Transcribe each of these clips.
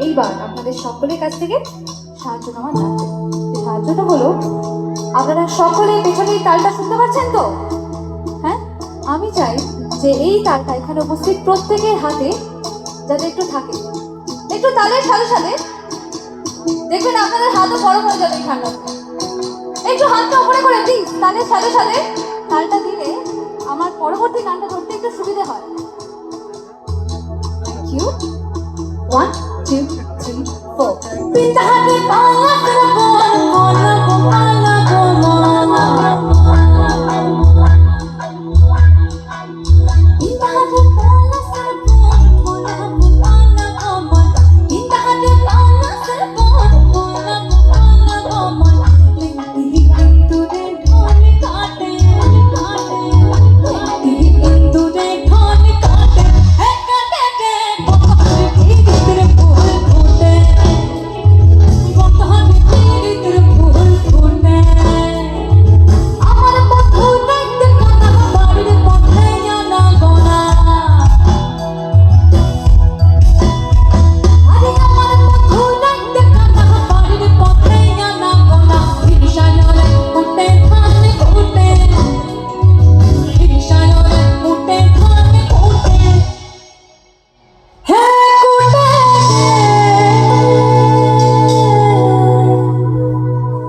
এইবার আপনাদের সকলের কাছ থেকে সাহায্য নেওয়া লাগবে। সাহায্যটা হলো, আপনারা সকলে পেছনের তালটা শুনতে পাচ্ছেন তো? হ্যাঁ, আমি চাই যে এই তালটা এখানে উপস্থিত প্রত্যেকের হাতে যাতে একটু থাকে। একটু তালের সাথে সাথে দেখবেন আপনাদের হাতও বড় হয়ে যাবে। ঠান্ডা একটু হাতটা উপরে করে প্লিজ। তালের সাথে সাথে তালটা দিলে আমার পরবর্তী গানটা ধরতে একটু সুবিধা হয়। Thank you. 1 2 3 4 পিতা হাতে পালা করে বল বল গোপালা গোমালা পিতা হাতে পালা করে বল বল গোপালা গোমালা পিতা হাতে পালা করে বল বল গোপালা গোমালা লিখি ইন্দুরে ঢোল কাটে কাটে লিখি ইন্দুরে ঢোল কাটে হে কাটে কে গোপাল ভিতরে ফুল ফুটে গোপাল ভিতরে ফুল ফুটে আমার বন্ধু দেখতে কানা বাড়ির পথে জানা গোনা আরে আমার বন্ধু দেখতে কানা বাড়ির পথে জানা গোনা হিসায়রে উঠে ধান উঠে হিসায়রে উঠে ধান উঠে হে কুটে।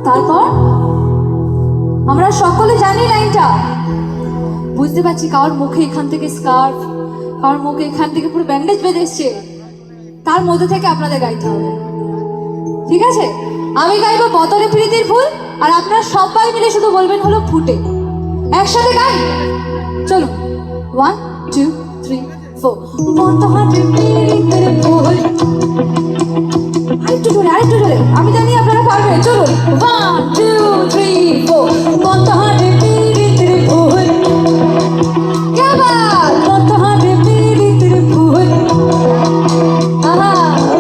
তারপর আমরা সকলে জানি লাইনটা, বুঝতে পারছি কারোর মুখে এখান থেকে স্কার্ফ, কারোর মুখে এখান থেকে পুরো ব্যান্ডেজ বেঁধে এসছে, তার মধ্যে থেকে আপনাদের গাইতে হবে, ঠিক আছে? আমি গাইবো বতরে প্রীতির ফুল, আর আপনারা সবাই মিলে শুধু বলবেন হলো ফুটে। একসাথে গাই, চলুন 1 2 3 4 বতরে প্রীতির ফুল। আরেকটু জোরে, আমি জানি আপনারা পারবেন। চলুন 1 2 3 4 বতরে প্রীতির ফুল। কে বাল বতরে প্রীতির ফুল। আহা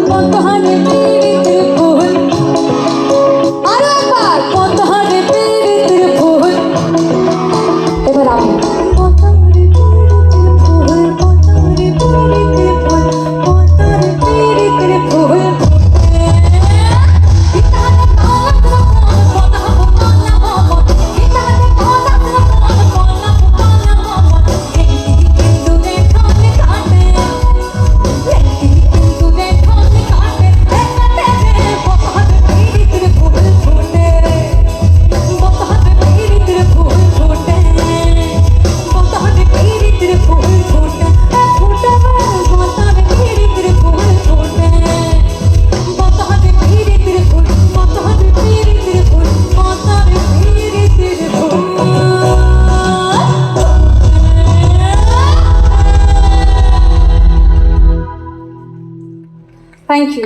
বতরে প্রীতির ফুল। আরো একবার বতরে প্রীতির ফুল। এবার আমি বতরে প্রীতির ফুল, বতরে প্রীতির ফুল, বতরে প্রীতির ফুল। Thank you